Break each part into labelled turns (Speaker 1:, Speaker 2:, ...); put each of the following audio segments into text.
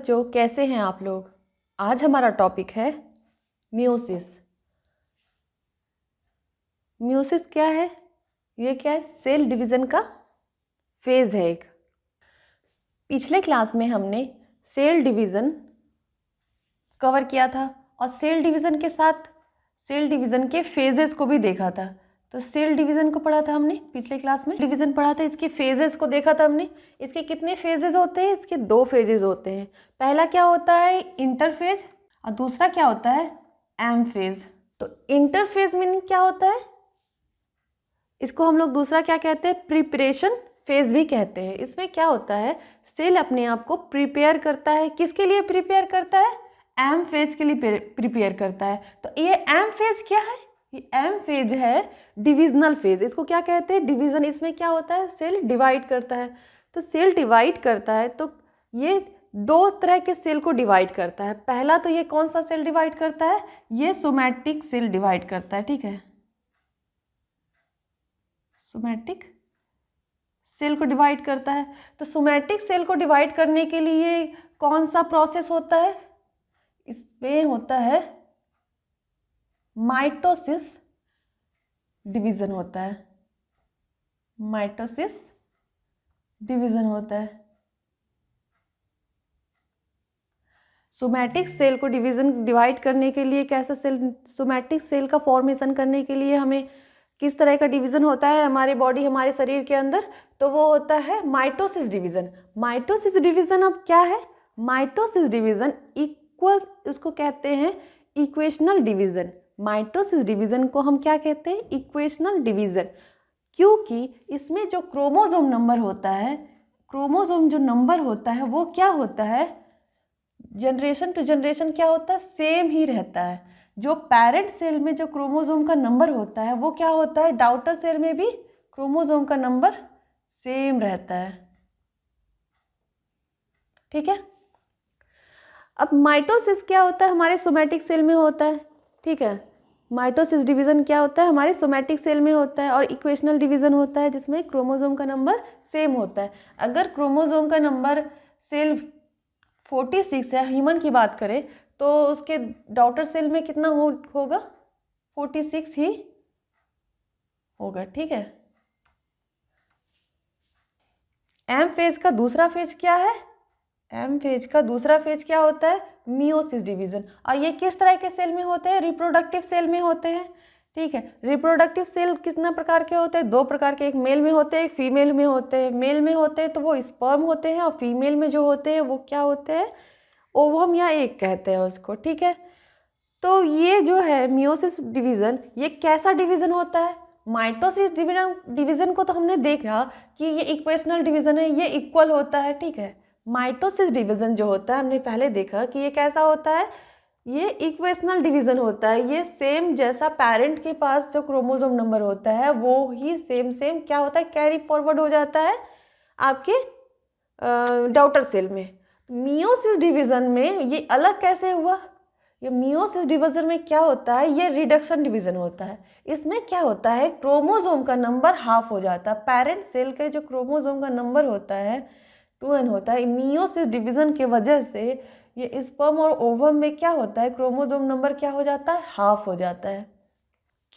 Speaker 1: बच्चों, कैसे हैं आप लोग। आज हमारा टॉपिक है मियोसिस। मियोसिस क्या है? ये क्या है? सेल डिवीज़न का फेज़ है एक। पिछले क्लास में हमने सेल डिवीज़न कवर किया था और सेल डिवीज़न के साथ सेल डिवीज़न के फेजेस को भी देखा था। तो सेल डिवीज़न को पढ़ा था हमने पिछले क्लास में, डिवीज़न पढ़ा था, इसके फेजेस को देखा था हमने। इसके कितने फेजेस होते हैं? इसके 2 फेजेस होते हैं। पहला क्या होता है? इंटरफेज, और दूसरा क्या होता है? M phase. तो इंटरफेज मीनिंग क्या होता है? इसको हम लोग दूसरा क्या कहते हैं? प्रिपरेशन फेज भी कहते हैं। इसमें क्या होता है? सेल अपने आप को प्रिपेयर करता है। किसके लिए प्रिपेयर करता है? एम फेज के लिए प्रिपेयर करता है। तो ये एम फेज क्या है? ये एम फेज है डिविजनल फेज। इसको क्या कहते हैं? डिवीजन। इसमें क्या होता है? सेल डिवाइड करता है। तो सेल डिवाइड करता है तो ये 2 तरह के सेल को डिवाइड करता है। पहला तो ये कौन सा सेल डिवाइड करता है? ये सोमैटिक सेल डिवाइड करता है। ठीक है, सोमैटिक सेल को डिवाइड करता है। तो सोमैटिक सेल को डिवाइड करने के लिए कौन सा प्रोसेस होता है? इसमें होता है माइटोसिस डिवीजन होता है। माइटोसिस डिवीजन होता है। सोमैटिक सेल को डिवाइड करने के लिए कैसा सेल, सोमैटिक सेल का फॉर्मेशन करने के लिए हमें किस तरह का डिवीज़न होता है हमारे शरीर के अंदर? तो वो होता है माइटोसिस डिवीज़न। माइटोसिस डिवीज़न अब क्या है? माइटोसिस डिवीज़न इक्वल, उसको कहते हैं इक्वेशनल डिवीज़न। माइटोसिस डिवीज़न को हम क्या कहते हैं? Equational division. क्योंकि इसमें जो क्रोमोसोम नंबर होता है, क्रोमोसोम जो नंबर होता है वो क्या होता है? जनरेशन टू जनरेशन क्या होता है? सेम ही रहता है। जो पेरेंट सेल में जो क्रोमोसोम का नंबर होता है वो क्या होता है? डॉटर सेल में भी क्रोमोसोम का नंबर सेम रहता है। ठीक है। अब माइटोसिस क्या होता है? हमारे सोमैटिक सेल में होता है। ठीक है, माइटोसिस डिवीज़न क्या होता है? हमारे सोमैटिक सेल में होता है। और इक्वेशनल डिवीज़न होता है जिसमें क्रोमोसोम का नंबर सेम होता है। अगर क्रोमोसोम का नंबर सेल 46 है, ह्यूमन की बात करें, तो उसके डॉटर सेल में कितना होगा? 46 ही होगा। ठीक है। एम फेज का दूसरा फेज क्या है? एम फेज का दूसरा फेज क्या होता है? Meiosis division. और ये किस तरह के सेल में होते हैं? रिप्रोडक्टिव सेल में होते हैं। ठीक है। रिप्रोडक्टिव सेल कितना प्रकार के होते हैं? 2 प्रकार के, एक मेल में होते हैं, एक फीमेल में होते हैं। मेल में होते हैं तो वो स्पर्म होते हैं, और फीमेल में जो होते हैं वो क्या होते हैं? ओवम या एग कहते हैं उसको। ठीक है। तो ये जो है मियोसिस डिवीज़न, ये कैसा डिवीज़न होता है? माइटोसिस डिवीज़न को तो हमने देखा कि ये इक्वेशनल डिवीज़न है, ये इक्वल होता है। ठीक है। माइटोसिस डिवीज़न जो होता है हमने पहले देखा कि ये कैसा होता है? ये इक्वेशनल डिवीज़न होता है। ये सेम जैसा पेरेंट के पास जो क्रोमोसोम नंबर होता है वो ही सेम क्या होता है? कैरी फॉरवर्ड हो जाता है आपके डॉटर सेल में। मियोसिस डिवीज़न में ये अलग कैसे हुआ? ये मियोसिस डिवीजन में क्या होता है? ये रिडक्शन डिवीजन होता है। इसमें क्या होता है? क्रोमोसोम का नंबर हाफ हो जाता है। पेरेंट सेल के जो क्रोमोसोम का नंबर होता है 2n होता है। मियोसिस डिवीजन के वजह से ये स्पर्म और ओवम में क्या होता है? क्रोमोसोम नंबर क्या हो जाता है? हाफ हो जाता है।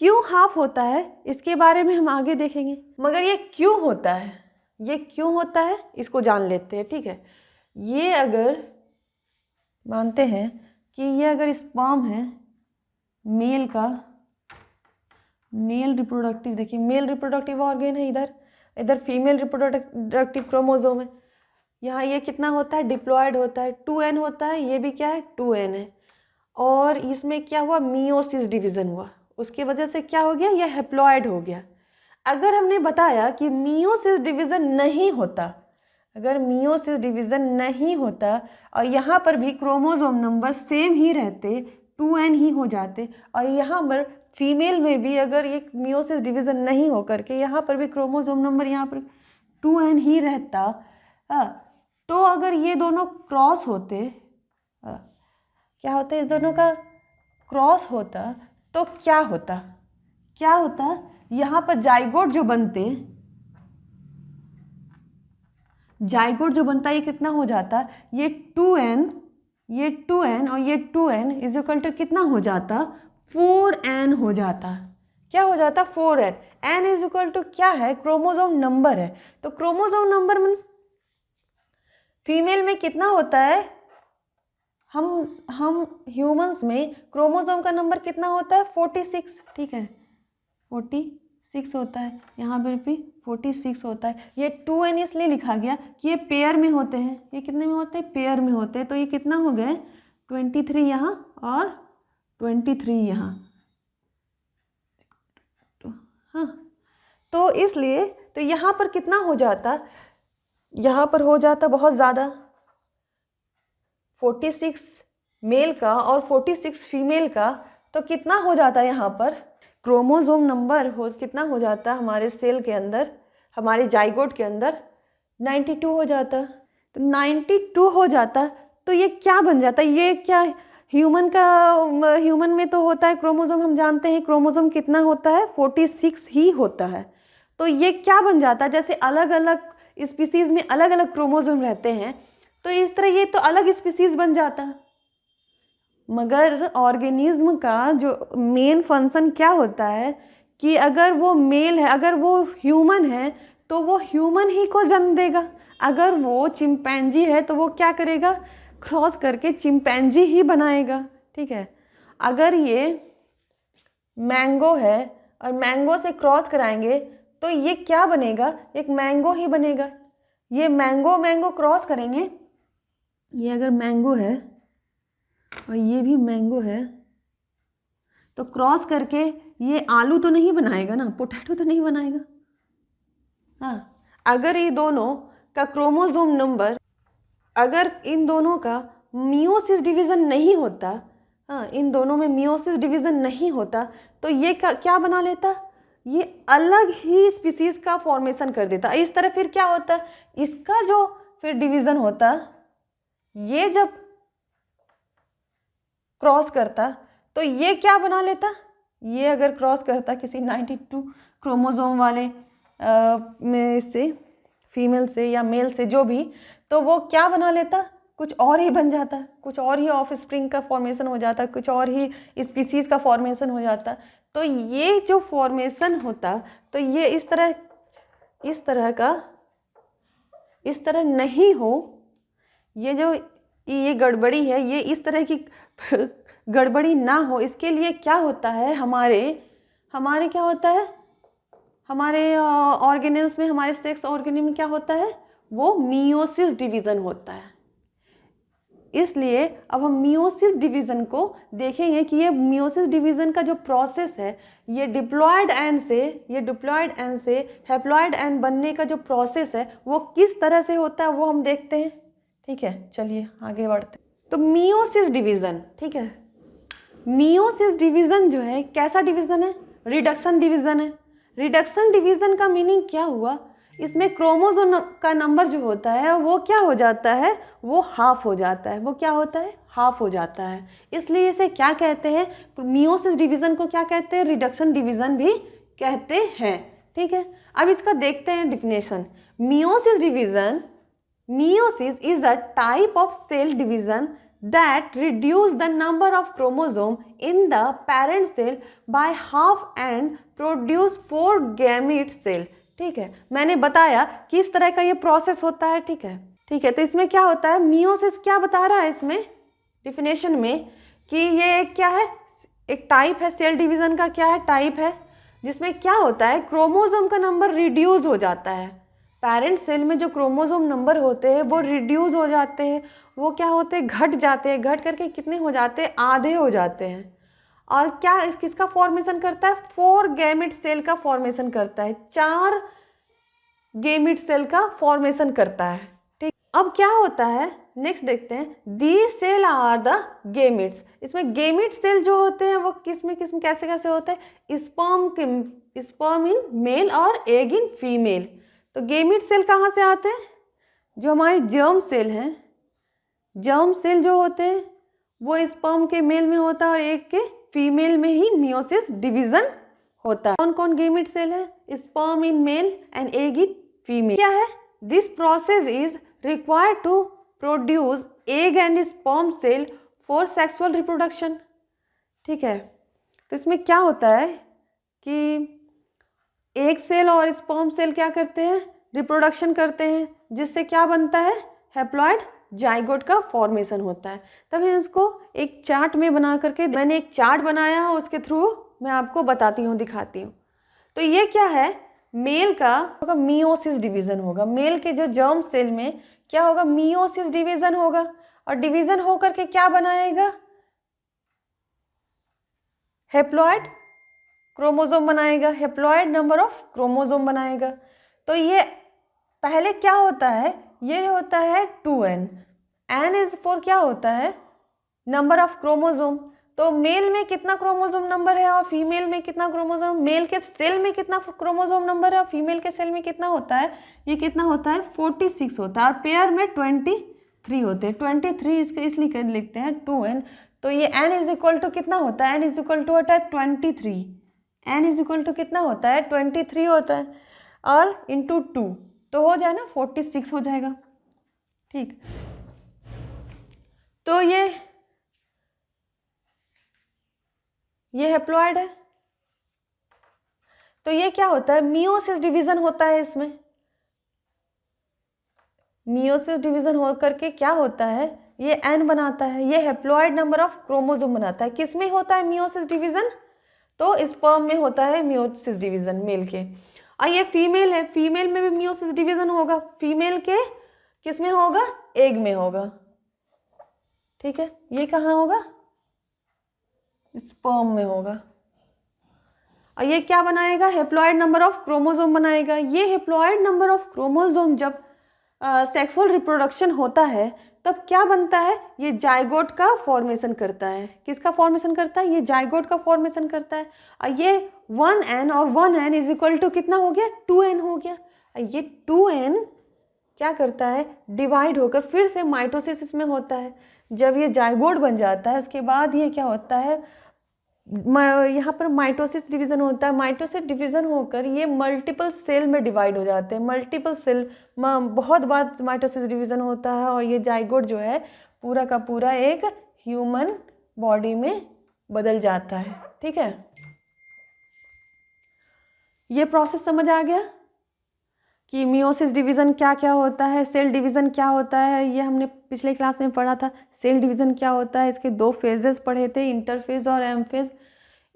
Speaker 1: क्यों हाफ होता है इसके बारे में हम आगे देखेंगे, मगर ये क्यों होता है, ये क्यों होता है इसको जान लेते हैं। ठीक है। ये अगर मानते हैं कि ये अगर स्पर्म है मेल का, मेल रिप्रोडक्टिव, देखिए मेल रिप्रोडक्टिव ऑर्गेन है, इधर फीमेल रिप्रोडक्टिव क्रोमोसोम है। यहाँ ये कितना होता है? डिप्लॉयड होता है, 2n होता है। ये भी क्या है? 2n है। और इसमें क्या हुआ? मियोसिस डिवीज़न हुआ। उसकी वजह से क्या हो गया? ये हैप्लॉयड हो गया। अगर हमने बताया कि मियोसिस डिवीज़न नहीं होता, अगर मियोसिस डिवीज़न नहीं होता और यहाँ पर भी क्रोमोसोम नंबर सेम ही रहते, 2n ही हो जाते, और यहाँ पर फीमेल में भी अगर ये मियोसिस डिवीज़न नहीं हो करके यहाँ पर भी क्रोमोसोम नंबर यहाँ पर 2n ही रहता, तो अगर ये दोनों क्रॉस होते, क्या होता है? इस दोनों का क्रॉस होता तो क्या होता? क्या होता? यहाँ पर जाइगोट जो बनते, जाइगोट जो बनता है ये कितना हो जाता, ये 2n, ये 2n और ये 2n इज इक्वल टू कितना हो जाता, 4n हो जाता। क्या हो जाता, 4n। n is equal to क्या है, क्रोमोसोम नंबर है। तो क्रोमोसोम नंबर मीन्स फीमेल में कितना होता है, हम ह्यूमंस में क्रोमोसोम का नंबर कितना होता है, 46, ठीक है, 46 होता है, यहाँ पर भी 46 होता है। ये 2n इसलिए लिखा गया कि ये पेयर में होते हैं, ये कितने में होते हैं, पेयर में होते हैं। तो ये कितना हो गए, 23 यहाँ और 23 यहाँ, हाँ। तो इसलिए तो यहाँ पर कितना हो जाता, यहाँ पर हो जाता बहुत ज़्यादा, 46 मेल का और 46 फीमेल का, तो कितना हो जाता है यहाँ पर क्रोमोसोम नंबर हो कितना हो जाता हमारे सेल के अंदर, हमारे जाइगोट के अंदर 92 हो जाता। तो 92 हो जाता तो ये क्या बन जाता, ये क्या ह्यूमन में तो होता है क्रोमोसोम, हम जानते हैं क्रोमोसोम कितना होता है, 46 ही होता है। तो ये क्या बन जाता, जैसे अलग अलग स्पीसीज में अलग अलग क्रोमोसोम रहते हैं, तो इस तरह ये तो अलग स्पीसीज बन जाता। मगर ऑर्गेनिज्म का जो मेन फंक्शन क्या होता है कि अगर वो मेल है, अगर वो ह्यूमन है तो वो ह्यूमन ही को जन्म देगा। अगर वो चिंपैंजी है तो वो क्या करेगा, क्रॉस करके चिंपैंजी ही बनाएगा, ठीक है। अगर ये मैंगो है और मैंगो से क्रॉस कराएंगे तो ये क्या बनेगा, एक मैंगो ही बनेगा। ये मैंगो क्रॉस करेंगे, ये अगर मैंगो है और ये भी मैंगो है, तो क्रॉस करके ये आलू तो नहीं बनाएगा ना, पोटैटो तो नहीं बनाएगा, हाँ। अगर ये दोनों का क्रोमोसोम नंबर, अगर इन दोनों का मियोसिस डिवीज़न नहीं होता, हाँ, इन दोनों में मियोसिस डिवीज़न नहीं होता, तो ये क्या बना लेता, ये अलग ही स्पीसीज़ का फॉर्मेशन कर देता। इस तरह फिर क्या होता, इसका जो फिर डिवीज़न होता, ये जब क्रॉस करता तो ये क्या बना लेता, ये अगर क्रॉस करता किसी 92 क्रोमोसोम वाले में से, फीमेल से या मेल से जो भी, तो वो क्या बना लेता, कुछ और ही बन जाता, कुछ और ही ऑफ स्प्रिंग का फॉर्मेशन हो जाता, कुछ और ही स्पीसीज़ का फॉर्मेशन हो जाता। तो ये जो फॉर्मेशन होता, तो ये इस तरह का इस तरह नहीं हो, ये जो ये गड़बड़ी है, ये इस तरह की गड़बड़ी ना हो, इसके लिए क्या होता है, हमारे क्या होता है, हमारे ऑर्गेनल्स में, हमारे सेक्स ऑर्गेनल में क्या होता है, वो मियोसिस डिवीज़न होता है। इसलिए अब हम मियोसिस डिवीज़न को देखेंगे कि ये मियोसिस डिवीज़न का जो प्रोसेस है, ये डिप्लॉयड एन से हैप्लॉयड एन बनने का जो प्रोसेस है वो किस तरह से होता है, वो हम देखते हैं, ठीक है। चलिए आगे बढ़ते हैं। तो मियोसिस डिवीज़न, ठीक है, मियोसिस डिवीज़न जो है कैसा डिवीज़न है, रिडक्शन डिवीज़न है। रिडक्शन डिवीज़न का मीनिंग क्या हुआ, इसमें क्रोमोसोम का नंबर जो होता है वो क्या हो जाता है, वो हाफ हो जाता है, वो क्या होता है, हाफ हो जाता है। इसलिए इसे क्या कहते हैं, मियोसिस डिवीज़न को क्या कहते हैं, रिडक्शन डिवीज़न भी कहते हैं, ठीक है। अब इसका देखते हैं definition. Meiosis division, meiosis is a type of cell division that reduce the number of chromosome in the parent cell by half and produce 4 gamete cell, ठीक है। मैंने बताया कि इस तरह का ये प्रोसेस होता है, ठीक है, ठीक है। तो इसमें क्या होता है, मियोसिस क्या बता रहा है इसमें डिफिनेशन में कि ये एक क्या है, एक टाइप है, सेल डिवीज़न का क्या है, टाइप है, जिसमें क्या होता है, क्रोमोसोम का नंबर रिड्यूस हो जाता है। पेरेंट सेल में जो क्रोमोसोम नंबर होते हैं वो रिड्यूस हो जाते हैं, वो क्या होते हैं, घट जाते हैं, घट करके कितने हो जाते हैं, आधे हो जाते हैं। और क्या किसका फॉर्मेशन करता है, 4 गैमेट सेल का फॉर्मेशन करता है, 4 गैमेट सेल का फॉर्मेशन करता है, ठीक। अब क्या होता है, नेक्स्ट देखते हैं, these cell are the gametes. इसमें गैमेट सेल जो होते हैं वो किसमें कैसे कैसे होते हैं, स्पर्म इन मेल और एग इन फीमेल। तो गैमेट सेल कहाँ से आते हैं, जो हमारे जर्म सेल हैं, जर्म सेल जो होते हैं वो स्पर्म के मेल में होता है और एग के फीमेल में ही मियोसिस डिवीज़न होता है। कौन कौन गैमेट सेल है, sperm in male and egg in female. क्या है, this process is required to produce egg and sperm cell for sexual reproduction. ठीक है, तो इसमें क्या होता है कि एग सेल और स्पर्म सेल क्या करते हैं, रिप्रोडक्शन करते हैं, जिससे क्या बनता है, हैप्लॉइड जाइगोट का फॉर्मेशन होता है। तब मैं इसको एक चार्ट में बना करके, मैंने एक चार्ट बनाया है, उसके थ्रू मैं आपको बताती हूँ, दिखाती हूँ। तो ये क्या है, मेल का मियोसिस डिवीजन होगा। मेल के जो जर्म सेल में क्या होगा, मियोसिस डिवीजन होगा, और डिवीजन होकर के क्या बनाएगा, हैप्लॉइड क्रोमोसोम बनाएगा, हैप्लॉइड नंबर ऑफ क्रोमोसोम बनाएगा। तो ये पहले क्या होता है, ये होता है 2n, n इज फॉर क्या होता है, नंबर ऑफ क्रोमोसोम। तो मेल में कितना क्रोमोसोम नंबर है और फीमेल में कितना क्रोमोसोम, मेल के सेल में कितना क्रोमोसोम नंबर है और फीमेल के सेल में कितना होता है, ये कितना होता है, 46 होता है, और पेयर में 23 होते हैं। 23 इसके इसलिए लिखते हैं 2n। तो ये n इज इक्वल टू कितना होता है, n इज इक्वल टू होता है 23, n इज इक्वल टू कितना होता है, 23 होता है, और इंटू 2 तो हो जाए ना 46 हो जाएगा। ठीक, तो ये हैप्लॉइड है। तो ये क्या होता है, मियोसिस डिवीजन होता है इसमें। मियोसिस डिवीजन हो करके क्या होता है, ये n बनाता है, ये हैप्लॉइड नंबर ऑफ क्रोमोसोम बनाता है। किस में होता है मियोसिस डिवीजन, तो स्पर्म में होता है मियोसिस डिवीजन मेल के। और ये फीमेल है, फीमेल में भी मियोसिस डिवीजन होगा, फीमेल के किस में होगा, एग में होगा। ठीक है, ये कहाँ होगा, स्पर्म में होगा। और ये क्या बनाएगा, हैप्लॉइड नंबर ऑफ क्रोमोसोम बनाएगा। ये हैप्लॉइड नंबर ऑफ क्रोमोसोम जब सेक्सुअल रिप्रोडक्शन होता है तब क्या बनता है, ये जाइगोट का फॉर्मेशन करता है। किसका फॉर्मेशन करता है, ये जाइगोट का फॉर्मेशन करता है। और ये 1n और 1n इज इक्वल टू कितना हो गया, 2n हो गया। ये 2n क्या करता है, डिवाइड होकर फिर से माइटोसिस इसमें होता है। जब ये जाइगोट बन जाता है उसके बाद ये क्या होता है, यहाँ पर माइटोसिस डिवीजन होता है। माइटोसिस डिवीजन होकर ये मल्टीपल सेल में डिवाइड हो जाते हैं। मल्टीपल सेल, बहुत बार माइटोसिस डिवीजन होता है, और ये जाइगोट जो है पूरा का पूरा एक ह्यूमन बॉडी में बदल जाता है। ठीक है, ये प्रोसेस समझ आ गया कि मियोसिस डिवीज़न क्या क्या होता है, सेल डिवीज़न क्या होता है, ये हमने पिछले क्लास में पढ़ा था। सेल डिवीज़न क्या होता है, इसके 2 फेजेस पढ़े थे, इंटरफेज और एमफेज।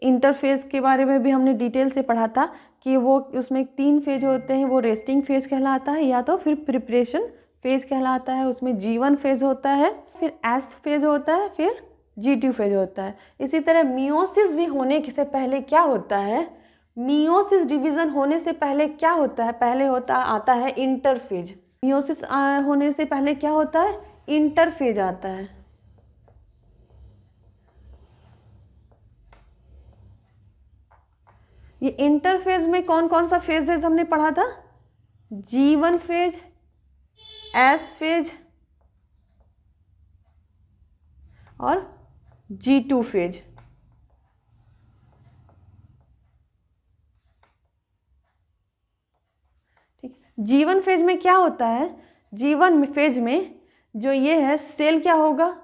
Speaker 1: इंटरफेज के बारे में भी हमने डिटेल से पढ़ा था कि वो उसमें 3 फेज होते हैं, वो रेस्टिंग फेज कहलाता है, या तो फिर प्रिपरेशन फेज कहलाता है, उसमें G1 फेज होता है, फिर S फेज होता है, फिर G2 फेज होता है। इसी तरह मियोसिस भी होने से पहले क्या होता है, मियोसिस डिवीजन होने से पहले क्या होता है, पहले आता है इंटरफेज। मियोसिस होने से पहले क्या होता है, इंटरफेज आता है। ये इंटरफेज में कौन कौन सा फेजेस हमने पढ़ा था, G1 फेज, S फेज और G2 फेज। ठीक, G1 फेज में क्या होता है, G1 फेज में जो ये है, सेल क्या होगा,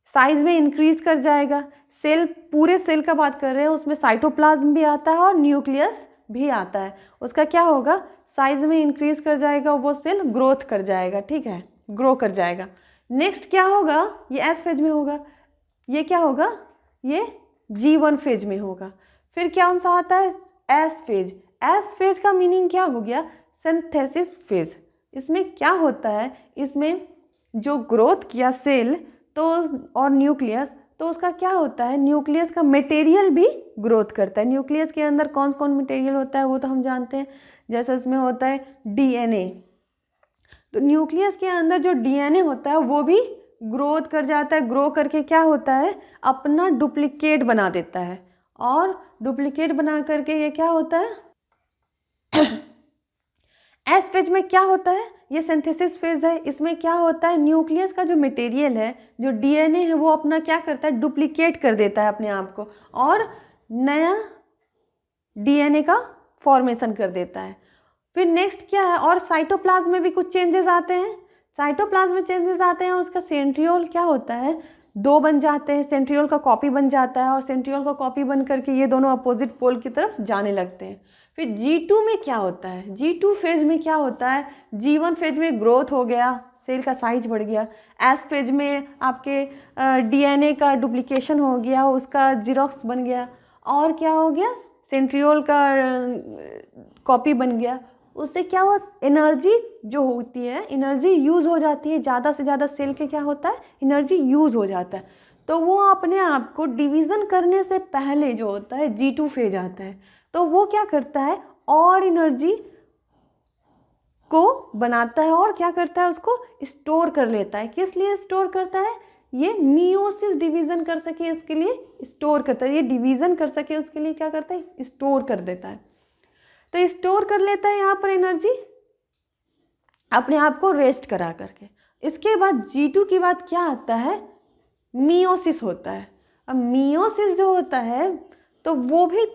Speaker 1: साइज में इंक्रीज कर जाएगा। सेल, पूरे सेल का बात कर रहे हैं, उसमें साइटोप्लाज्म भी आता है और न्यूक्लियस भी आता है। उसका क्या होगा, साइज में इंक्रीज कर जाएगा, वो सेल ग्रोथ कर जाएगा। ठीक है, ग्रो कर जाएगा। नेक्स्ट क्या होगा, ये एस फेज में होगा। ये क्या होगा, ये G1 फेज में होगा। फिर कौन सा आता है, एस फेज। एस फेज का मीनिंग क्या हो गया, सिंथेसिस फेज। इसमें क्या होता है, इसमें जो ग्रोथ किया सेल तो और न्यूक्लियस, तो उसका क्या होता है, न्यूक्लियस का मटेरियल भी ग्रोथ करता है। न्यूक्लियस के अंदर कौन कौन मटेरियल होता है वो तो हम जानते हैं, जैसे उसमें होता है DNA। तो न्यूक्लियस के अंदर जो DNA होता है वो भी ग्रोथ कर जाता है। ग्रो करके क्या होता है, अपना डुप्लीकेट बना देता है, और डुप्लीकेट बना करके ये क्या होता है, एस फेज में क्या होता है, ये सिंथेसिस फेज है। इसमें क्या होता है, न्यूक्लियस का जो मटेरियल है, जो DNA है, वो अपना क्या करता है, डुप्लीकेट कर देता है अपने आप को, और नया DNA का फॉर्मेशन कर देता है। फिर नेक्स्ट क्या है, और साइटोप्लाज्म में भी कुछ चेंजेस आते हैं। साइटोप्लाज्म में चेंजेस आते हैं, उसका सेंट्रियोल क्या होता है, दो बन जाते हैं, सेंट्रियोल का कॉपी बन जाता है और सेंट्रियोल का कॉपी बन करके ये दोनों अपोजिट पोल की तरफ जाने लगते हैं। फिर G2 में क्या होता है, G2 फेज में क्या होता है, G1 फेज में ग्रोथ हो गया, सेल का साइज बढ़ गया। एस फेज में आपके DNA का डुप्लीकेशन हो गया, उसका जीरोक्स बन गया, और क्या हो गया, सेंट्रियोल का कॉपी बन गया। उससे क्या हुआ, एनर्जी जो होती है, एनर्जी यूज़ हो जाती है, ज़्यादा से ज़्यादा सेल के क्या होता है, एनर्जी यूज़ हो जाता है। तो वो अपने आप को डिवीज़न करने से पहले जो होता है G2 फेज आता है, तो वो क्या करता है, और एनर्जी को बनाता है और क्या करता है, उसको स्टोर कर लेता है। किस लिए स्टोर करता है, ये मियोसिस डिवीज़न कर सके इसके लिए स्टोर करता है, ये डिवीज़न कर सके उसके लिए क्या करता है, स्टोर कर देता है। तो स्टोर कर लेता है यहाँ पर एनर्जी अपने आप को रेस्ट करा करके। इसके बाद G2 की बात क्या आता है, मियोसिस होता है। अब मियोसिस जो होता है तो वो भी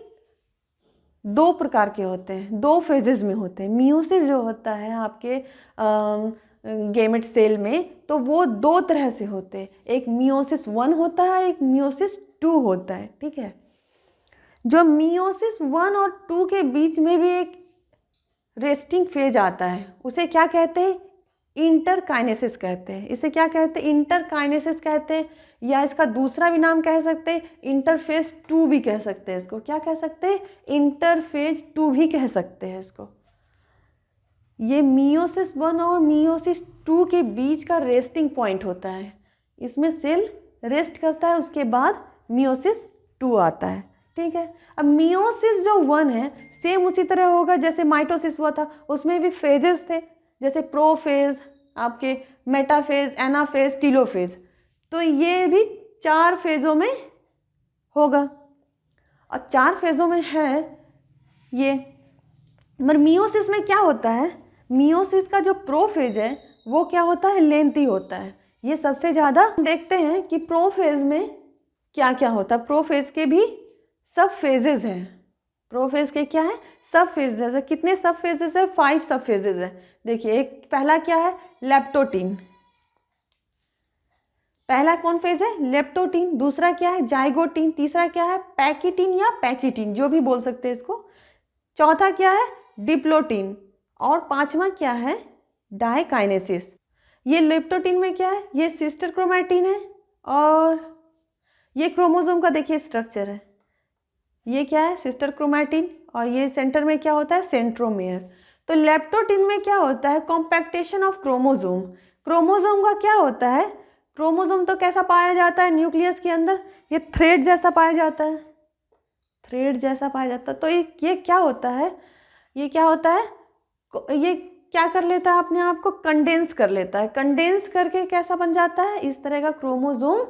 Speaker 1: दो प्रकार के होते हैं, दो फेजेस में होते हैं। मियोसिस जो होता है आपके गेमेट सेल में, तो वो दो तरह से होते हैं, एक मियोसिस 1 होता है, एक मियोसिस 2 होता है। ठीक है, जो मियोसिस 1 और 2 के बीच में भी एक रेस्टिंग फेज आता है, उसे क्या कहते हैं, इंटरकाइनेसिस कहते हैं। इसे क्या कहते हैं, इंटरकाइनेसिस कहते हैं, या इसका दूसरा भी नाम कह सकते हैं, इंटरफेज 2 भी कह सकते हैं इसको। क्या कह सकते हैं, इंटरफेज 2 भी कह सकते हैं इसको। ये मियोसिस 1 और मियोसिस 2 के बीच का रेस्टिंग पॉइंट होता है, इसमें सेल रेस्ट करता है, उसके बाद मियोसिस 2 आता है। ठीक है, अब मियोसिस जो 1 है सेम उसी तरह होगा जैसे माइटोसिस हुआ था, उसमें भी फेजेस थे, जैसे प्रोफेज, आपके मेटाफेज, एनाफेज, टीलोफेज। तो ये भी 4 फेज़ों में होगा, और 4 फेज़ों में है ये। मगर मियोसिस में क्या होता है, मियोसिस का जो प्रोफेज है वो क्या होता है, लेंथी होता है। ये सबसे ज़्यादा देखते हैं कि प्रोफेज में क्या क्या होता है। प्रोफेज के भी सब फेजेस हैं, प्रोफेज के क्या है, सब फेजेस है। कितने सब फेजेस है, 5 सब फेजेस है। देखिए, एक पहला क्या है, लेप्टोटीन, पहला कौन फेज है, लेप्टोटीन। दूसरा क्या है, जाइगोटीन। तीसरा क्या है, पैकिटीन या पैचिटीन, जो भी बोल सकते हैं इसको। चौथा क्या है, डिप्लोटीन। और पांचवा क्या है, डाइकाइनेसिस। ये लेप्टोटीन में क्या है, ये सिस्टर क्रोमैटिन है, और ये क्रोमोसोम का देखिए स्ट्रक्चर है, ये क्या है, सिस्टर क्रोमैटिन, और ये सेंटर में क्या होता है, सेंट्रोमेयर। तो लेप्टोटीन में क्या होता है, कॉम्पैक्टेशन ऑफ क्रोमोसोम। क्रोमोसोम का क्या होता है, क्रोमोसोम तो कैसा पाया जाता है न्यूक्लियस के अंदर, ये थ्रेड जैसा पाया जाता है, थ्रेड जैसा पाया जाता है। तो ये क्या होता है, ये क्या होता है, ये क्या कर लेता है, अपने आप को कंडेंस कर लेता है। कंडेंस करके कैसा बन जाता है, इस तरह का क्रोमोसोम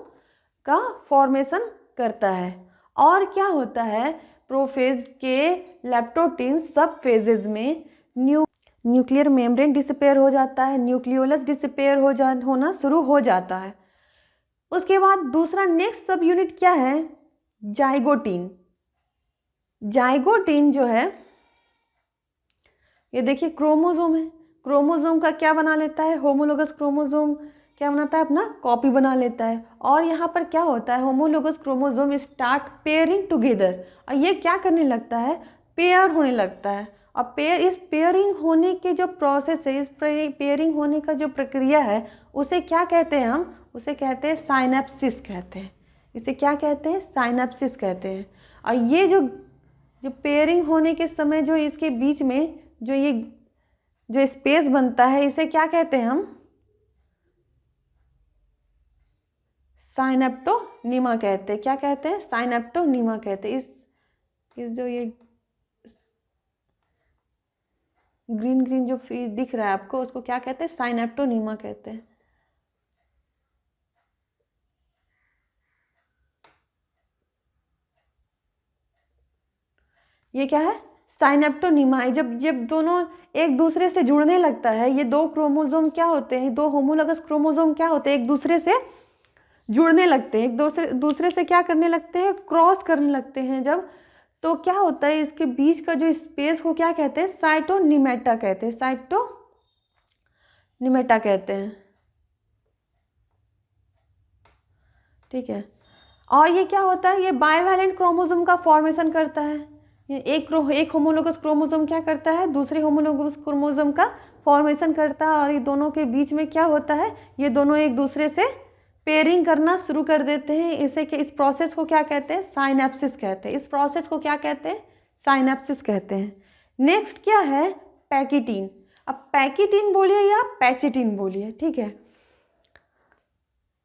Speaker 1: का फॉर्मेशन करता है। और क्या होता है, प्रोफेज के लेप्टोटीन सब फेजेस में न्यूक्लियर मेम्ब्रेन डिसअपेयर हो जाता है, न्यूक्लियोलस डिसअपेयर होना शुरू हो जाता है। उसके बाद दूसरा नेक्स्ट सब यूनिट क्या है, जाइगोटीन। जाइगोटीन जो है, ये देखिए क्रोमोसोम है, क्रोमोसोम का क्या बना लेता है, होमोलोगस क्रोमोसोम क्या बनाता है, अपना कॉपी बना लेता है। और यहाँ पर क्या होता है, homologous chromosome start pairing together, और ये क्या करने लगता है, पेयर होने लगता है। और इस पेयरिंग होने के जो प्रोसेस है, इस पेयरिंग होने का जो प्रक्रिया है, उसे क्या कहते हैं, हम उसे कहते हैं साइनेप्सिस कहते हैं। इसे क्या कहते हैं, साइनेप्सिस कहते हैं। और ये जो पेयरिंग होने के समय जो इसके बीच में जो स्पेस बनता है, इसे क्या कहते हैं, हम साइनेप्टोनीमा कहते हैं। क्या कहते हैं, साइनेप्टोनीमा कहते हैं। इस जो ये ग्रीन ग्रीन जो दिख रहा है आपको, उसको क्या कहते हैं, साइनेप्टोनीमा कहते हैं। ये क्या है, साइनेप्टोनीमा है। जब दोनों एक दूसरे से जुड़ने लगता है, ये दो क्रोमोसोम क्या होते हैं, दो होमोलोगस क्रोमोसोम क्या होते हैं, एक दूसरे से जुड़ने लगते हैं, एक दूसरे से क्या करने लगते हैं, क्रॉस करने लगते हैं जब, तो क्या होता है, इसके बीच का जो स्पेस को क्या कहते हैं, साइटोनिमेटा कहते हैं, साइटोनिमेटा कहते हैं, ठीक है। और ये क्या होता है, ये बाइवैलेंट क्रोमोसोम का फॉर्मेशन करता है। ये एक होमोलोगस क्रोमोसोम क्या करता है, दूसरे होमोलोगस क्रोमोसोम का फॉर्मेशन करता है, और ये दोनों के बीच में क्या होता है, ये दोनों एक दूसरे से पेयरिंग करना शुरू कर देते हैं। इस प्रोसेस को क्या कहते हैं, साइनेप्सिस कहते हैं। इस प्रोसेस को क्या कहते हैं, साइनेप्सिस कहते हैं। नेक्स्ट क्या है, पैकिटीन। अब पैकिटीन बोलिए या पैचिटीन बोलिए, ठीक है।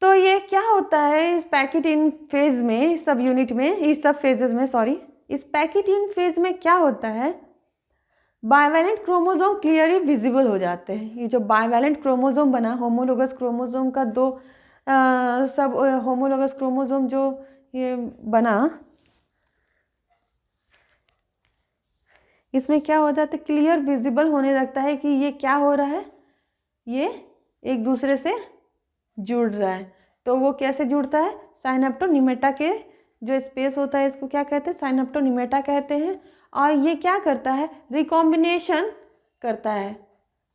Speaker 1: तो ये क्या होता है, इस पैकिटीन फेज में, सब यूनिट में, इस सब फेजेस में, सॉरी, इस पैकिटीन फेज में क्या होता है, बाइवैलेंट क्रोमोसोम क्लियरली विजिबल हो जाते हैं। ये जो बाइवैलेंट क्रोमोसोम बना, होमोलोगस क्रोमोसोम का दो सब होमोलोगस क्रोमोसोम जो ये बना, इसमें क्या हो जाता है, क्लियर विजिबल होने लगता है कि ये क्या हो रहा है, ये एक दूसरे से जुड़ रहा है। तो वो कैसे जुड़ता है, साइनेप्टोनिमेटा के जो स्पेस होता है, इसको क्या कहते हैं, साइनेप्टोनिमेटा कहते हैं। और ये क्या करता है, रिकॉम्बिनेशन करता है।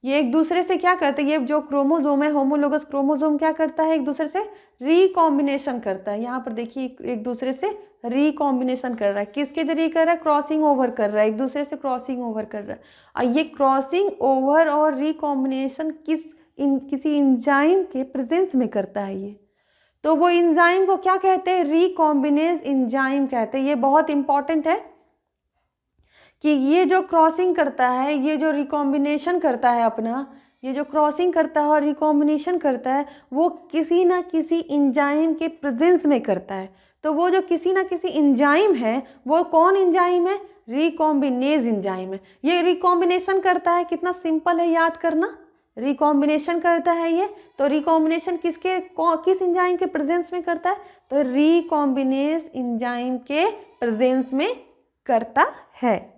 Speaker 1: ये एक दूसरे से क्या करते हैं, ये जो क्रोमोसोम है, होमोलोगस क्रोमोसोम क्या करता है, एक दूसरे से रिकॉम्बिनेशन करता है। यहाँ पर देखिए, एक दूसरे से रिकॉम्बिनेशन कर रहा है। किसके जरिए कर रहा है, क्रॉसिंग ओवर कर रहा है, एक दूसरे से क्रॉसिंग ओवर कर रहा है। और ये क्रॉसिंग ओवर और रिकॉम्बिनेशन किसी इंजाइम के प्रेजेंस में करता है ये। तो वो इंजाइम को क्या कहते हैं, रिकॉम्बिनेज इंजाइम कहते हैं। ये बहुत इंपॉर्टेंट है कि ये जो क्रॉसिंग करता है, ये जो रिकॉम्बिनेशन करता है अपना, ये जो क्रॉसिंग करता है और रिकॉम्बिनेशन करता है, वो किसी ना किसी इंजाइम के प्रेजेंस में करता है। तो वो जो किसी ना किसी इंजाइम है, वो कौन इंजाइम है, रिकॉम्बिनेज इंजाइम है। ये रिकॉम्बिनेशन करता है, कितना सिंपल है याद करना, रिकॉम्बिनेशन करता है ये। तो रिकॉम्बिनेशन किस इंजाइम के प्रेजेंस में करता है, तो रिकॉम्बिनेज इंजाइम के प्रेजेंस में करता है।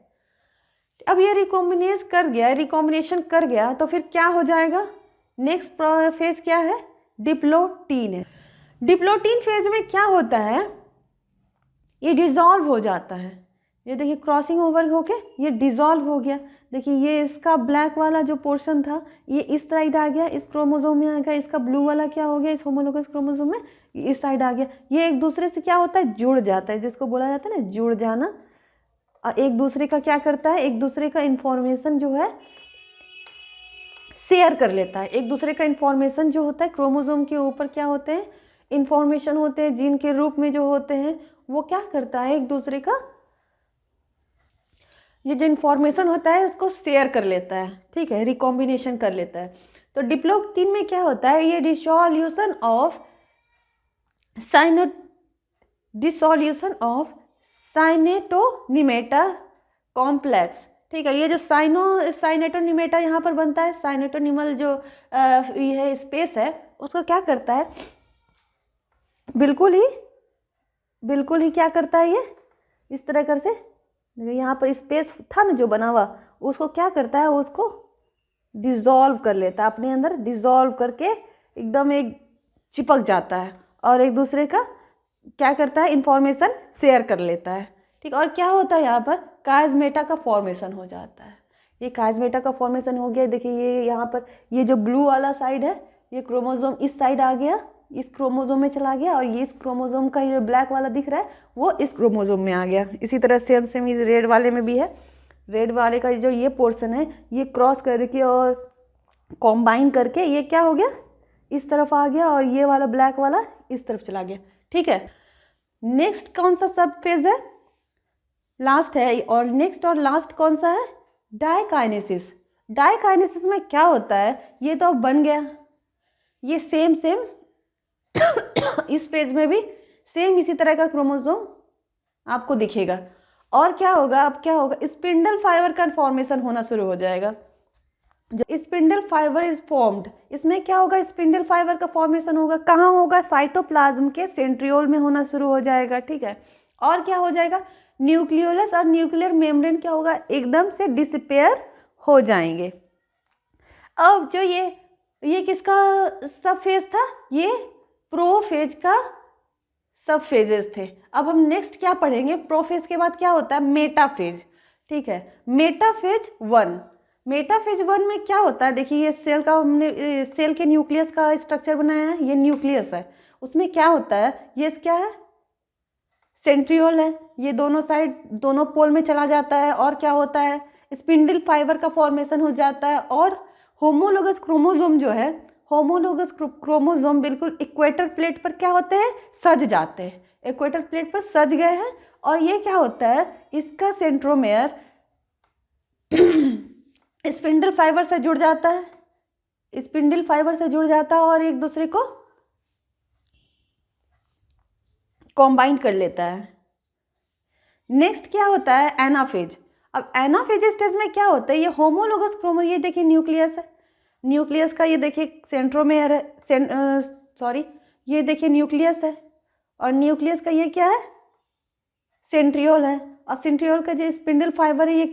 Speaker 1: अब ये रिकॉम्बिनेशन कर गया, तो फिर क्या हो जाएगा, नेक्स्ट फेज क्या है, डिप्लोटीन है। डिप्लोटीन फेज में क्या होता है, ये डिसॉल्व हो जाता है। ये देखिए, क्रॉसिंग ओवर होके ये डिसॉल्व हो गया। देखिए, ये इसका ब्लैक वाला जो पोर्शन था, ये इस साइड आ गया, इस क्रोमोसोम में आ गया। इसका ब्लू वाला क्या हो गया, इस होमोलोगस क्रोमोसोम में इस साइड आ गया। ये एक दूसरे से क्या होता है, जुड़ जाता है, जिसको बोला जाता है ना, जुड़ जाना। और एक दूसरे का क्या करता है, एक दूसरे का इंफॉर्मेशन जो है शेयर कर लेता है। एक दूसरे का इंफॉर्मेशन जो होता है, क्रोमोसोम के ऊपर क्या होते हैं, इंफॉर्मेशन होते हैं, जीन के रूप में जो होते हैं, वो क्या करता है, एक दूसरे का ये जो इंफॉर्मेशन होता है उसको शेयर कर लेता है, ठीक है, रिकॉम्बिनेशन कर लेता है। तो डिप्लोटीन में क्या होता है, ये डिसॉल्यूशन ऑफ साइनेटोनिमेटा कॉम्प्लेक्स, ठीक है। ये जो साइनेटोनिमेटा यहाँ पर बनता है, साइनेटोनिमल जो ये है स्पेस है, उसको क्या करता है, बिल्कुल ही क्या करता है, ये इस तरह कर से यहाँ पर स्पेस था ना जो बना हुआ, उसको क्या करता है, उसको डिसॉल्व कर लेता है अपने अंदर, डिसॉल्व करके एकदम एक चिपक जाता है, और एक दूसरे का क्या करता है, इंफॉर्मेशन शेयर कर लेता है, ठीक। और क्या होता है, यहाँ पर काइज़मेटा का फॉर्मेशन हो जाता है। ये काइज़मेटा का फॉर्मेशन हो गया। देखिए, ये यहाँ पर ये जो ब्लू वाला साइड है, ये क्रोमोसोम इस साइड आ गया, इस क्रोमोसोम में चला गया, और ये इस क्रोमोसोम का ये ब्लैक वाला दिख रहा है, वो इस क्रोमोसोम में आ गया। इसी तरह सेम इस रेड वाले में भी है। रेड वाले का जो ये पोर्शन है, ये क्रॉस करके और कॉम्बाइन करके ये क्या हो गया, इस तरफ आ गया, और ये वाला ब्लैक वाला इस तरफ चला गया, ठीक है। नेक्स्ट कौन सा सब फेज है, लास्ट है, और नेक्स्ट और लास्ट कौन सा है, डाइकाइनेसिस। डाइकाइनेसिस में क्या होता है, ये तो अब बन गया, ये सेम इस पेज में भी सेम इसी तरह का क्रोमोसोम आपको दिखेगा। और क्या होगा, अब क्या होगा, स्पिंडल फाइबर का फॉर्मेशन होना शुरू हो जाएगा। जो स्पिंडल फाइबर इज फॉर्म्ड, इसमें क्या होगा, स्पिंडल फाइबर का फॉर्मेशन होगा, कहाँ होगा, साइटोप्लाज्म के सेंट्रियोल में होना शुरू हो जाएगा, ठीक है। और क्या हो जाएगा, न्यूक्लियोलस और न्यूक्लियर मेम्ब्रेन क्या होगा, एकदम से डिसअपेयर हो जाएंगे। अब जो ये किसका सब फेज था, ये प्रोफेज का सब फेजेस थे। अब हम नेक्स्ट क्या पढ़ेंगे, प्रोफेज के बाद क्या होता है, मेटाफेज। ठीक है, मेटाफेज 1। मेटाफेज 1 में क्या होता है, देखिए ये सेल का हमने सेल के न्यूक्लियस का स्ट्रक्चर बनाया है, ये न्यूक्लियस है। उसमें क्या होता है, ये क्या है, सेंट्रियोल है, ये दोनों साइड दोनों पोल में चला जाता है। और क्या होता है, स्पिंडल फाइबर का फॉर्मेशन हो जाता है। और होमोलोगस क्रोमोसोम जो है, होमोलोगस क्रोमोसोम बिल्कुल इक्वेटर प्लेट पर क्या होते हैं, सज जाते हैं, इक्वेटर प्लेट पर सज गए हैं। और ये क्या होता है, इसका सेंट्रोमेयर स्पिंडल फाइबर से जुड़ जाता है, स्पिंडल फाइबर से जुड़ जाता है और एक दूसरे को कॉम्बाइन कर लेता है। नेक्स्ट क्या होता है, एनाफेज। अब एनाफेज स्टेज में क्या होता है, ये होमोलोगस क्रोमो, ये देखिए न्यूक्लियस है, न्यूक्लियस का ये देखिए सेंट्रोमेयर है, ये देखिए न्यूक्लियस है। और न्यूक्लियस का ये क्या है, सेंट्रियोल है। और सेंट्रियोल का जो स्पिंडल फाइबर है, ये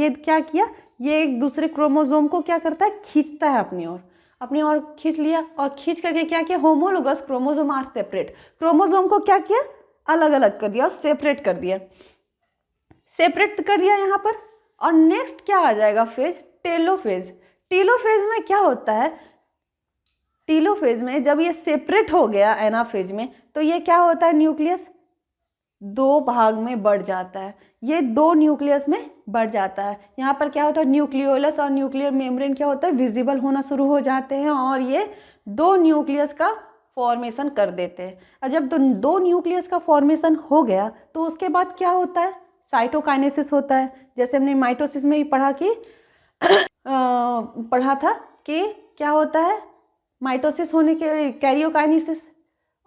Speaker 1: क्या किया, ये एक दूसरे क्रोमोसोम को क्या करता है, खींचता है अपनी ओर खींच लिया। और खींच करके क्या किया, homologous chromosome are separate, chromosome को क्या किया, अलग अलग कर दिया और सेपरेट कर दिया, यहाँ पर। और नेक्स्ट क्या आ जाएगा फेज, टेलोफेज। टेलोफेज में क्या होता है, टेलोफेज में जब ये सेपरेट हो गया एनाफेज में, तो ये क्या होता है, न्यूक्लियस 2 भाग में बढ़ जाता है, ये 2 न्यूक्लियस में बढ़ जाता है। यहाँ पर क्या होता है, न्यूक्लियोलस और न्यूक्लियर मेम्ब्रेन क्या होता है, विजिबल होना शुरू हो जाते हैं और ये 2 न्यूक्लियस का फॉर्मेशन कर देते हैं। और जब 2 न्यूक्लियस का फॉर्मेशन हो गया तो उसके बाद क्या होता है, साइटोकाइनेसिस होता है। जैसे हमने माइटोसिस में ही पढ़ा था कि क्या होता है, माइटोसिस होने के कैरियोकाइनेसिस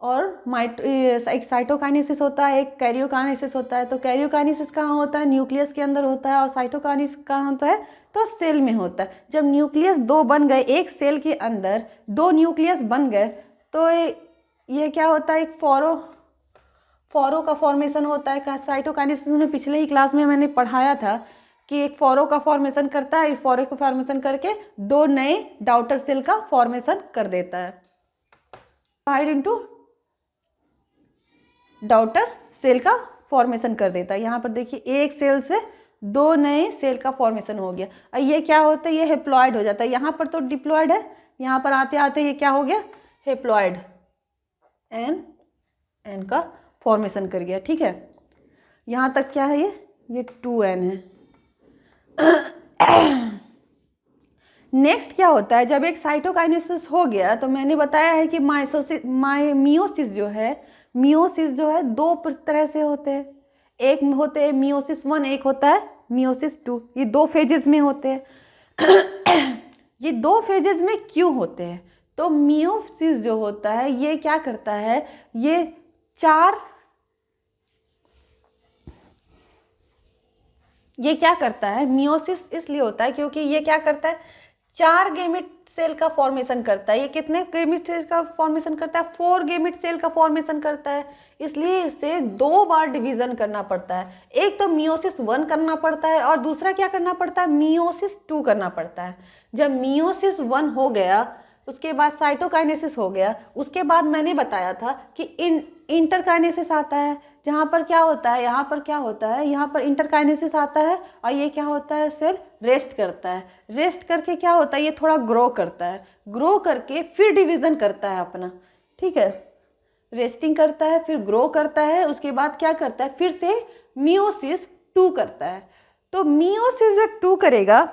Speaker 1: और एक साइटोकाइनेसिस होता है, एक कैरियोकाइनेसिस होता है। तो कैरियोकाइनेसिस कहाँ होता है, न्यूक्लियस के अंदर होता है। और साइटोकाइनेसिस कहाँ होता है, तो सेल में होता है। जब न्यूक्लियस 2 बन गए, एक सेल के अंदर 2 न्यूक्लियस बन गए, तो ये क्या होता है, एक फोरो का फॉर्मेशन होता है। साइटोकाइनेसिस में पिछले ही क्लास में मैंने पढ़ाया था कि एक फोरो का फॉर्मेशन करता है, फोरो का फॉर्मेशन करके 2 नए डाउटर सेल का फॉर्मेशन कर देता है, डिवाइड इनटू डाउटर सेल का फॉर्मेशन कर देता है। यहाँ पर देखिए एक सेल से 2 नए सेल का फॉर्मेशन हो गया। और ये क्या होता है, ये हेप्लॉइड हो जाता है। यहाँ पर तो डिप्लॉइड है, यहाँ पर आते आते ये क्या हो गया, हेप्लॉइड, एन का फॉर्मेशन कर गया। ठीक है, यहाँ तक क्या है, ये 2n है। नेक्स्ट क्या होता है, जब एक साइटोकाइनेसिस हो गया तो मैंने बताया है कि मियोसिस जो है 2 तरह से होते हैं। एक होते हैं मियोसिस 1, एक होता है मियोसिस 2। ये 2 फेजेस में होते हैं। ये 2 फेजेस में क्यों होते हैं, तो मियोसिस जो होता है ये क्या करता है, ये 4 ये क्या करता है, मियोसिस इसलिए होता है क्योंकि ये क्या करता है, 4 गैमेट सेल का फॉर्मेशन करता है। ये कितने गैमेट सेल का फॉर्मेशन करता है, 4 गैमेट सेल का फॉर्मेशन करता है। इसलिए इसे 2 बार डिवीजन करना पड़ता है। एक तो मियोसिस 1 करना पड़ता है और दूसरा क्या करना पड़ता है, मियोसिस 2 करना पड़ता है। जब मियोसिस 1 हो गया उसके बाद साइटोकाइनेसिस हो गया, उसके बाद मैंने बताया था कि इंटरकाइनेसिस आता है, जहाँ पर क्या होता है, यहाँ पर इंटरकाइनेसिस आता है और ये क्या होता है, सेल रेस्ट करता है। रेस्ट करके क्या होता है, ये थोड़ा ग्रो करता है, ग्रो करके फिर डिवीज़न करता है अपना। ठीक है, रेस्टिंग करता है, फिर ग्रो करता है, उसके बाद क्या करता है, फिर से मियोसिस 2 करता है। तो मियोसिस जब 2 करेगा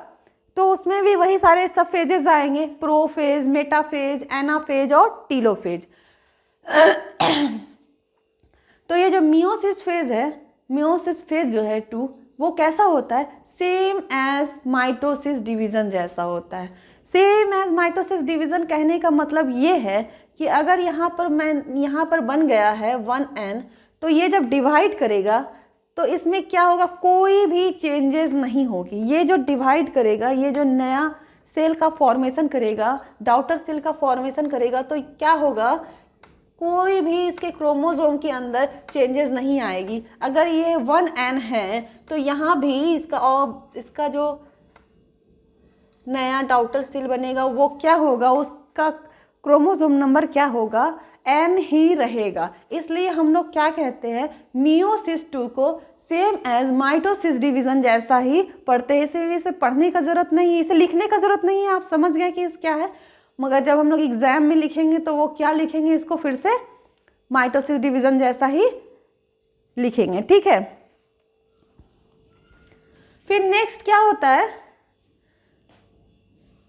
Speaker 1: तो उसमें भी वही सारे सब फेजेस आएंगे, प्रोफेज, मेटाफेज, एनाफेज और टीलोफेज। तो ये जो मियोसिस फेज है, मियोसिस फेज जो है 2, वो कैसा होता है, सेम एज माइटोसिस डिवीज़न जैसा होता है। सेम एज माइटोसिस डिवीज़न कहने का मतलब ये है कि अगर यहाँ पर बन गया है 1n, तो ये जब डिवाइड करेगा तो इसमें क्या होगा, कोई भी चेंजेस नहीं होगी। ये जो डिवाइड करेगा, ये जो नया सेल का फॉर्मेशन करेगा, डाउटर सेल का फॉर्मेशन करेगा, तो क्या होगा, कोई भी इसके क्रोमोसोम के अंदर चेंजेस नहीं आएगी। अगर ये 1n है तो यहाँ भी इसका जो नया डाउटर सेल बनेगा वो क्या होगा, उसका क्रोमोसोम नंबर क्या होगा, N ही रहेगा, इसलिए हम लोग क्या कहते हैं, मियोसिस 2 को सेम एज माइटोसिस डिवीजन जैसा ही पढ़ते हैं, इसलिए इसे पढ़ने का जरूरत नहीं है, इसे लिखने का जरूरत नहीं है, आप समझ गए कि इस क्या है। मगर जब हम लोग एग्जाम में लिखेंगे तो वो क्या लिखेंगे, इसको फिर से माइटोसिस डिवीजन जैसा ही लिखेंगे, ठीक है। फिर नेक्स्ट क्या होता है,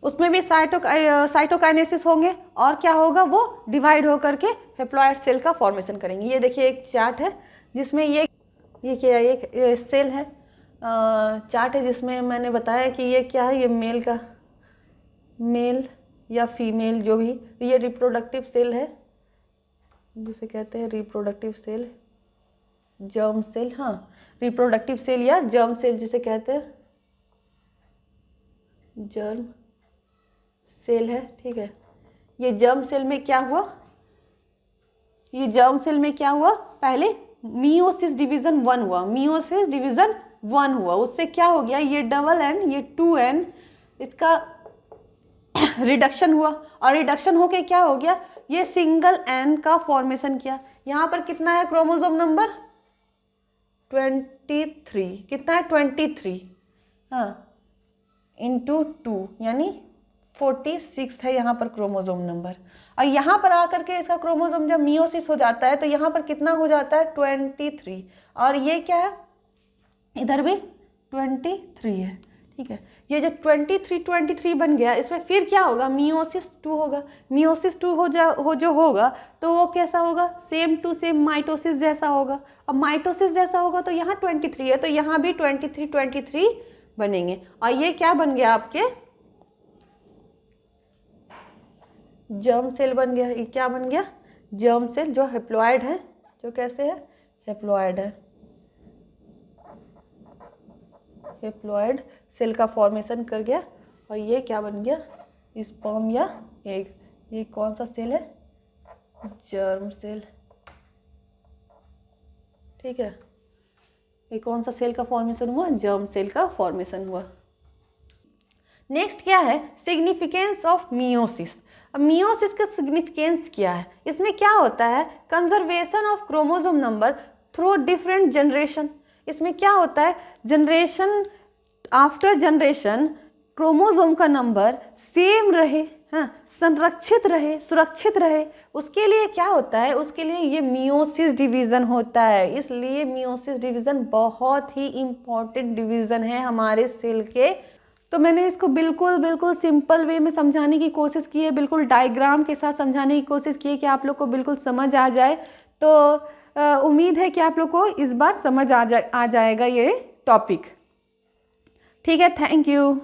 Speaker 1: उसमें भी साइटोकाइनेसिस होंगे, और क्या होगा, वो डिवाइड होकर के हेप्लॉइड सेल का फॉर्मेशन करेंगे। ये देखिए एक चार्ट है जिसमें ये क्या है, एक सेल है, चार्ट है जिसमें मैंने बताया कि ये क्या है, ये मेल या फीमेल जो भी, ये रिप्रोडक्टिव सेल है जिसे कहते हैं रिप्रोडक्टिव सेल, जर्म सेल, हाँ रिप्रोडक्टिव सेल या जर्म सेल जिसे कहते हैं जर्म सेल है, ठीक है। ये जर्म सेल में क्या हुआ, ये जर्म सेल में क्या हुआ, पहले मियोसिस डिवीजन 1 हुआ, मियोसिस डिवीजन 1 हुआ, उससे क्या हो गया, ये डबल एन, ये 2n, इसका रिडक्शन हुआ, और रिडक्शन होके क्या हो गया, ये सिंगल एन का फॉर्मेशन किया। यहाँ पर कितना है क्रोमोसोम नंबर 23, कितना है 23, हाँ इंटू 2 यानी 46 है यहाँ पर क्रोमोसोम नंबर। और यहाँ पर आकर के इसका क्रोमोसोम जब मियोसिस हो जाता है तो यहाँ पर कितना हो जाता है 23, और ये क्या है, इधर भी 23 है, ठीक है। ये जो 23 बन गया, इसमें फिर क्या होगा, मियोसिस 2 होगा, मियोसिस 2 जो होगा तो वो कैसा होगा, सेम टू सेम माइटोसिस जैसा होगा। अब माइटोसिस जैसा होगा तो यहाँ 23 है, तो यहाँ भी 23 बनेंगे, और ये क्या बन गया, आपके जर्म सेल बन गया। ये क्या बन गया, जर्म सेल, जो हेप्लॉइड है, जो कैसे है, हेप्लॉइड है, हेप्लॉइड सेल का फॉर्मेशन कर गया। और ये क्या बन गया, स्पर्म या एग। ये कौन सा सेल है, जर्म सेल, ठीक है। ये कौन सा सेल का फॉर्मेशन हुआ, जर्म सेल का फॉर्मेशन हुआ। नेक्स्ट क्या है, सिग्निफिकेंस ऑफ मियोसिस। अब मियोसिस का सिग्निफिकेंस क्या है, इसमें क्या होता है, conservation of chromosome number through different generation. इसमें क्या होता है, जनरेशन आफ्टर जनरेशन क्रोमोसोम का नंबर सेम रहे, हाँ संरक्षित रहे, सुरक्षित रहे, उसके लिए क्या होता है, उसके लिए ये मियोसिस डिवीज़न होता है। इसलिए मियोसिस डिवीज़न बहुत ही इम्पॉर्टेंट डिवीज़न है हमारे सेल के। तो मैंने इसको बिल्कुल सिंपल वे में समझाने की कोशिश की है, बिल्कुल डायग्राम के साथ समझाने की कोशिश की है कि आप लोग को बिल्कुल समझ आ जाए। तो उम्मीद है कि आप लोग को इस बार समझ आ जाएगा ये टॉपिक, ठीक है। Thank you.